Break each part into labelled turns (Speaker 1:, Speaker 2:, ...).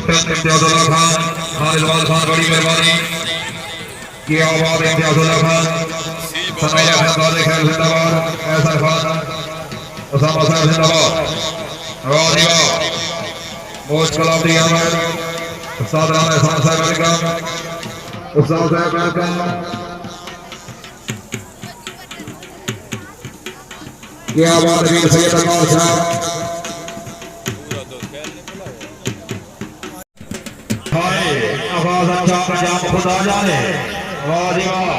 Speaker 1: Captain इम्तियाजुल्लाह Khan, Khalid Khan, बड़ी मेहरबानी की आवाज इम्तियाजुल्लाह खान, सनाया खान, खैर जिंदाबाद, ऐसा खान, उसामा साहब जिंदाबाद, वाह मोज कलाम दी आवाज, उस्ताद राना एहसान साहब वेलकम, उस्ताद साहब वेलकम। क्या बात है सैयद अनवर साहब, आवाज अच्छा पंजाब खुदा जाने, वाह जी वाह,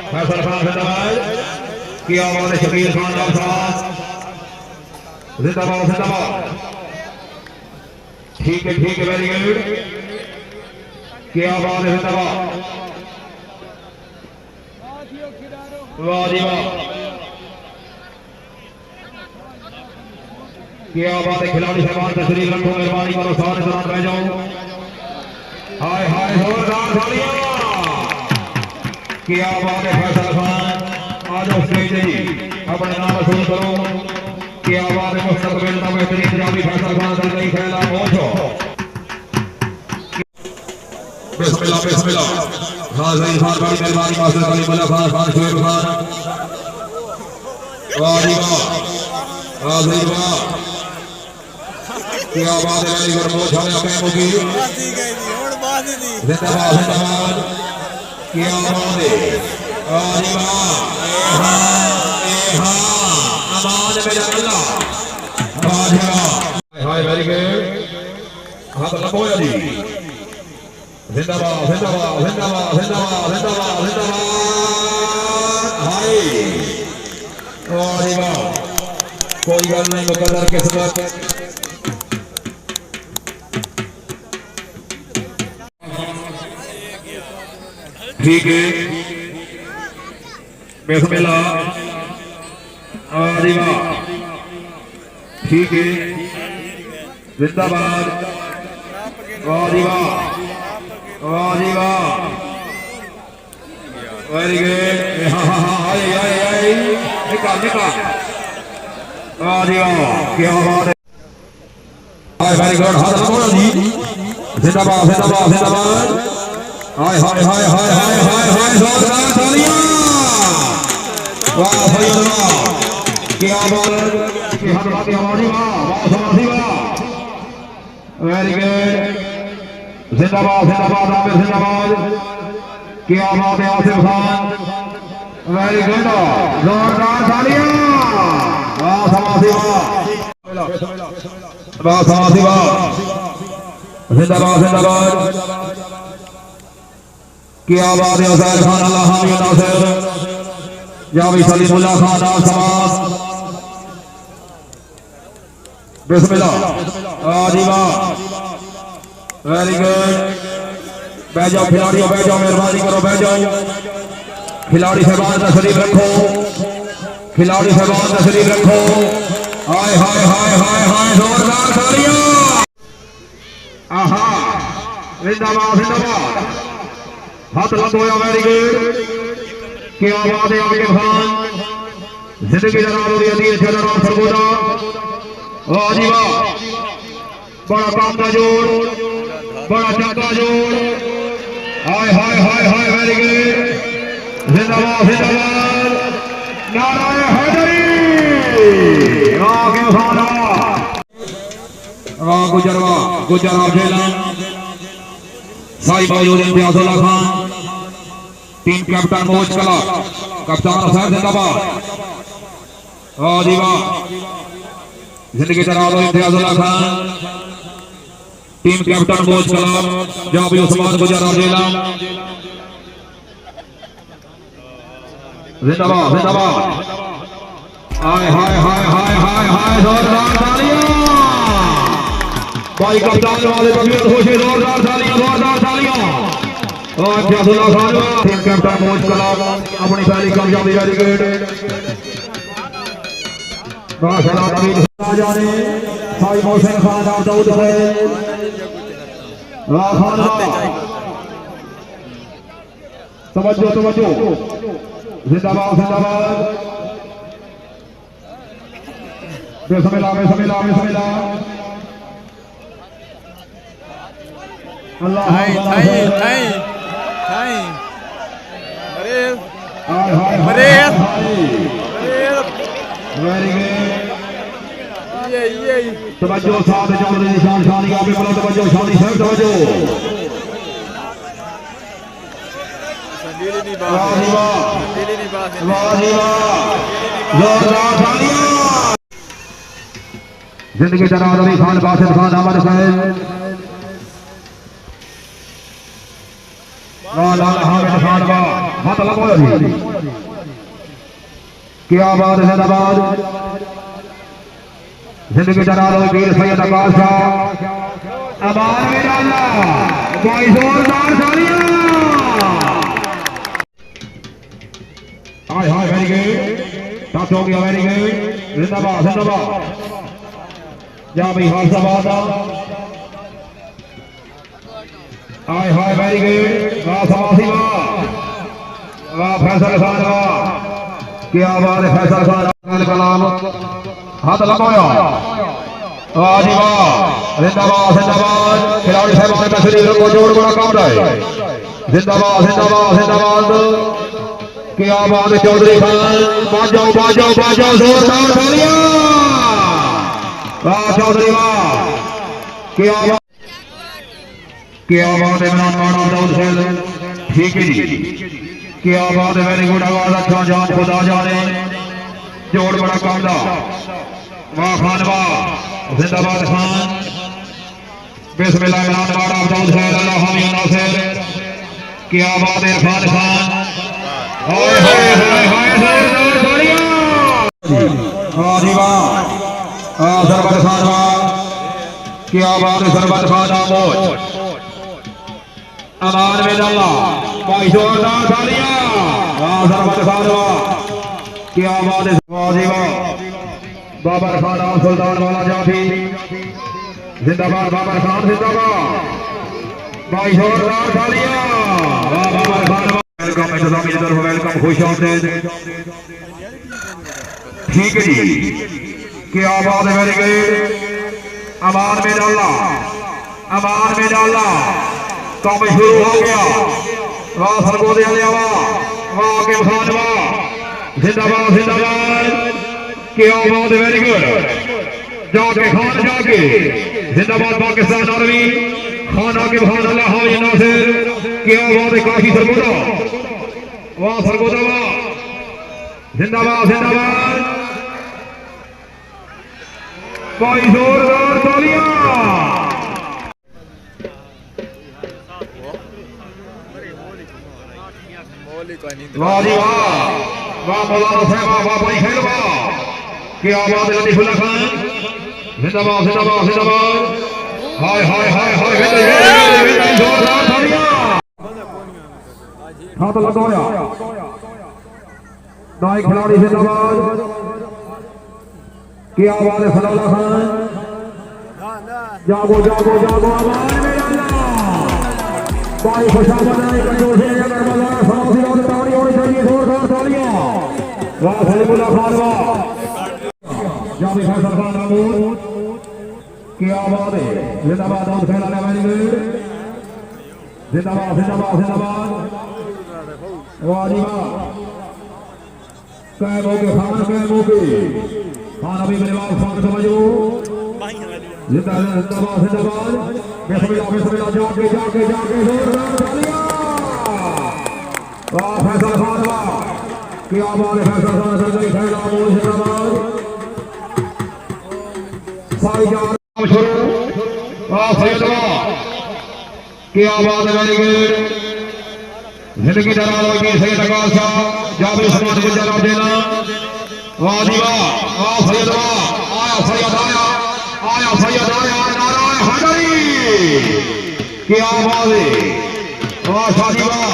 Speaker 1: फैसल खान जिंदाबाद, की आवाज है शकील खान साहब जिंदाबाद जिंदाबाद, ठीक है वेरी गुड, की आवाज है जिंदाबाद, वाह जी वाह, क्या बात है खिलाड़ी साहबान तशरीफ रखो, मेहरबानी करो सारे दौरान रह जाओ, हाय हाय जोरदार तालियां, क्या बात है फैसल खान, आज स्टेज अपने नाम वसूल करो, क्या बात है मुस्तकबिल का बेहतरीन जामी फैसल खान दल नहीं फैला पहुंचो, बिस्मिल्लाह बिस्मिल्लाह, हाज़िर खान बड़ी मेहरबानी मास्टर अली मुल्ला खान, खान शुएब खान, वाह जी वाह, हाज़िर वाह, क्या बात है वेरी गुड, मोछ हमें अपने मुगी जिंदाबाद जिंदाबाद, क्या बात है, वाह जी वाह, आवाज मेरा अल्लाह, वाह जी वाह, हाय वेरी गुड, हाथ लंबोया जी, जिंदाबाद जिंदाबाद जिंदाबाद जिंदाबाद जिंदाबाद जिंदाबाद, हाय वाह जी वाह, कोई गल नहीं, मुकद्दर किस्मत, ठीक है बिस्मिल्लाह, अरे वाह, ठीक है जिंदाबाद, अरे वाह वेरी गुड, हाँ हाँ हाँ आए निकाल निकाल, अरे वाह क्या बात है, वेरी गुड, हाथ लगाओ जी, जिंदाबाद जिंदाबाद जिंदाबाद, हाय हाय हाय हाय हाय हाय हाय जोरदार तालियां, वाह भाई वाह, क्या बात की हद की आवाज, वाह समाधि वाह, वेरी गुड, जिंदाबाद जिंदाबाद आमिर जिंदाबाद, क्या बात है आसिफ खान, वेरी गुड, जोरदार तालियां, वाह समाधि वाह, वाह समाधि वाह, जिंदाबाद जिंदाबाद, क्या बात है हुसैन खान अल्लाह हामी नासिर, जावी सलीमुल्लाह खान आल समास, बिस्मिल्लाह, आजी वाह, वेरी गुड, बैठ जाओ खिलाड़ियों, बैठ जाओ, मेहरबानी करो बैठ जाओ, खिलाड़ी साहबान तशरीफ रखो, खिलाड़ी साहबान तशरीफ रखो, हाय हाय हाय हाय हाय जोरदार तालियां, आहा जिंदाबाद जिंदाबाद, हाथ लगोया वेरी गुड, क्या बात है आबिद खान, जिंदगी जनाब दी जनरल सरगोदा, वाह जी वाह, बड़ा काम का जोड़, बड़ा चक्का जोड़, हाय हाय हाय हाय वेरी गुड, जिंदाबाद जिंदाबाद, नाराए हैदरी, आगे खाना, वाह गुजरवा जेलान, साहिब इम्तियाजुल्लाह खान, टीम कैप्टन मोज कला, कप्तान हुसैन जिंदाबाद, वाह जी वाह, जिंदगी जनाब इम्तियाजुल्लाह खान, टीम कैप्टन मोज कला, जाबी उस्मान गुजरा जेलान, जिंदाबाद जिंदाबाद, हाय हाय हाय हाय हाय हाय जोरदार तालियां, भाई कप्तान वाले तबीयत खुशी, जोरदार तालियां, और इम्तियाजुल्लाह खान टीम कैप्टन मोज कला, अपनी पहली कामयाबी वेरी गुड, माशाल्लाह तबीयत जाने, साहिब हुसैन खान दाऊद भाई, वाह खान तवज्जो तवज्जो, जिंदाबाद जिंदाबाद, बिस्मिल्लाह बिस्मिल्लाह बिस्मिल्लाह,
Speaker 2: Thay, thay, thay, thay. Marir. Marir. Marir.
Speaker 1: Very good.
Speaker 2: Yey.
Speaker 1: तवज्जो साथ चौधरी निशान शानी आप बोलो तवज्जो शानी सर तवज्जो
Speaker 2: Sendiri nih bang.
Speaker 1: वाह जी वाह
Speaker 2: Sendiri nih bang.
Speaker 1: वाह जी वाह जोरदार तालियां जिंदगी जनाब अली खान बासित खान अमर सैद वाह लाल हामिद खान वाह हाथ लगाओ जी क्या बात है जिंदाबाद जिंदगी जनाब वीर सैयद अब्बास शाह अमान में डालना कोई जोरदार तालियां हाय हाय वेरी गुड टच हो गया वेरी गुड जिंदाबाद जा भाई हासाबाद हाय हाय वेरी गुड वाह सवासी वाह फैसल खान वाह क्या बात है फैसल खान कलाम हाथ लगाया वाह जी वाह जिंदाबाद खिलाड़ी साहब ने शरीर को जोड़ बड़ा काम है जिंदाबाद क्या बात है चौधरी खान बाजाओ जोरदार तालियां वाह चौधरी वाह क्या बात है इमरान खान दाऊद खेल ठीक है जी क्या बात है वेरी गुड आवाज अच्छा जान खुदा जाने जोड़ बड़ा काम दा वाह खान वाह जिंदाबाद खान बिस्मिल्लाह इमरान खान दाऊद खेल अल्लाह हामी नासिर क्या बात है इरफान खान हाय जोरदार तालियां वाह जी वाह सरबत खान वाह क्या बात है सरबत खान आमोद अमान में डाला भाई जोरदार तालियां वाह सरबत खान वाह क्या बात है वाह जी वाह बाबर खान सुल्तान वाला जाफी जिंदाबाद बाबर खान जिंदाबाद भाई जोरदार तालियां वाह बाबर खान वेलकम इंतजामी की तरफ वेलकम खुश आमदीद ठीक है जी क्या बात है वेरी गुड अमान में डालना काम शुरू हो गया वाह सरगोदे वाह के खान वाह जिंदाबाद क्या बात है वेरी गुड जाके खान जाके जिंदाबाद पाकिस्तान आर्मी खाना के खान अल्लाह हाजी नासिर क्या बात है काशी सरगोदा वाह सरगोदा वाह जिंदाबाद भाई जोरदार तालियां वाह जी वाह मौलाना साहब वाह भाई खेल वाह क्या बात है लतीफुल्लाह खान जिंदाबाद हाय जोरदार तालियां हाथ लगाया दाई खिलाड़ी जिंदाबाद क्या बात है सलाउल्लाह खान जागो आवाज में डालना भाई खुशामद है कंजूसी अगर बाजार सामसी और ताड़ी होनी चाहिए जोरदार तालियां वाह सलीमुल्लाह खान वाह जामी फैसल खान महमूद क्या बात है जिंदाबाद दाऊद खेलाने वेरी गुड जिंदाबाद वाह जी वाह कैमोगे खान अभी मेरे बाप स्वागत समझो जिंदाबाद बिस्मिल्लाह जाके जोरदार तालियां वाह फैसल खान वाह क्या बात है फैसल खान सरकारी खेला जिंदाबाद साई जान शुरू वाह सैयद वाह क्या बात है वेरी गुड जिंदगी दराज होगी सैयद अब्बास शाह जाबिर समाज को जवाब देना वाह जी वाह सैयद वाह आया सैयद आया नारायण हैदरी क्या बात है वाह शादी वाह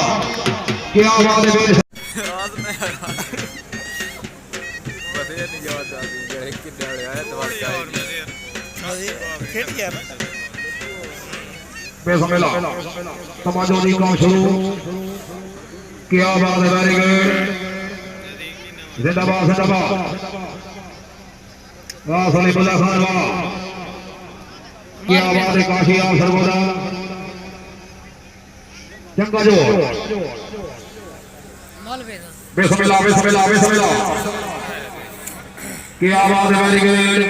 Speaker 1: क्या बात है मेरे समाजवादी काम शुरू क्या बात है वेरी गुड जिंदाबाद वाह सलीमुल्लाह खान वाह क्या बात है काशी आप सरगोदा चंगा जो बिस्मिल्लाह बिस्मिल्लाह बिस्मिल्लाह क्या बात है वेरी गुड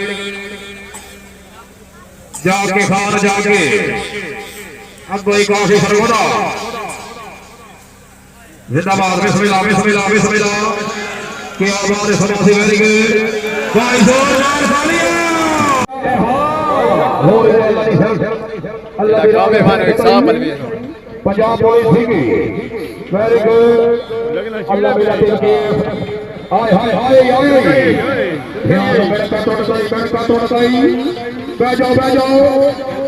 Speaker 1: जाके खान जाके अब कोई काफी सर्वदा जिंदाबाद बिस्मिल्लाह बिस्मिल्लाह बिस्मिल्लाह क्या बात है समासी वेरी गुड भाई जोरदार तालियां हो अल्लाह
Speaker 2: काबे मानो एक साहब बन गए
Speaker 1: पंजाब पुलिस थी वेरी गुड अल्लाह मेरा दिल के हाय हाय हाय हाय ध्यान बेटा तोड़ गई बह जाओ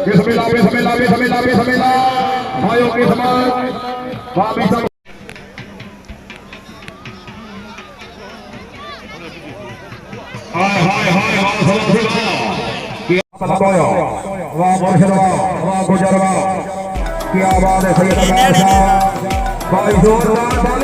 Speaker 1: बिस्मिल्लाह बिस्मिल्लाह बिस्मिल्लाह बिस्मिल्लाह भाइयों की समाज भाभी सब हाय हाय हाय हाय वाह मुर्शिद वाह गुजर वाह क्या बात है सैयद भाई जोरदार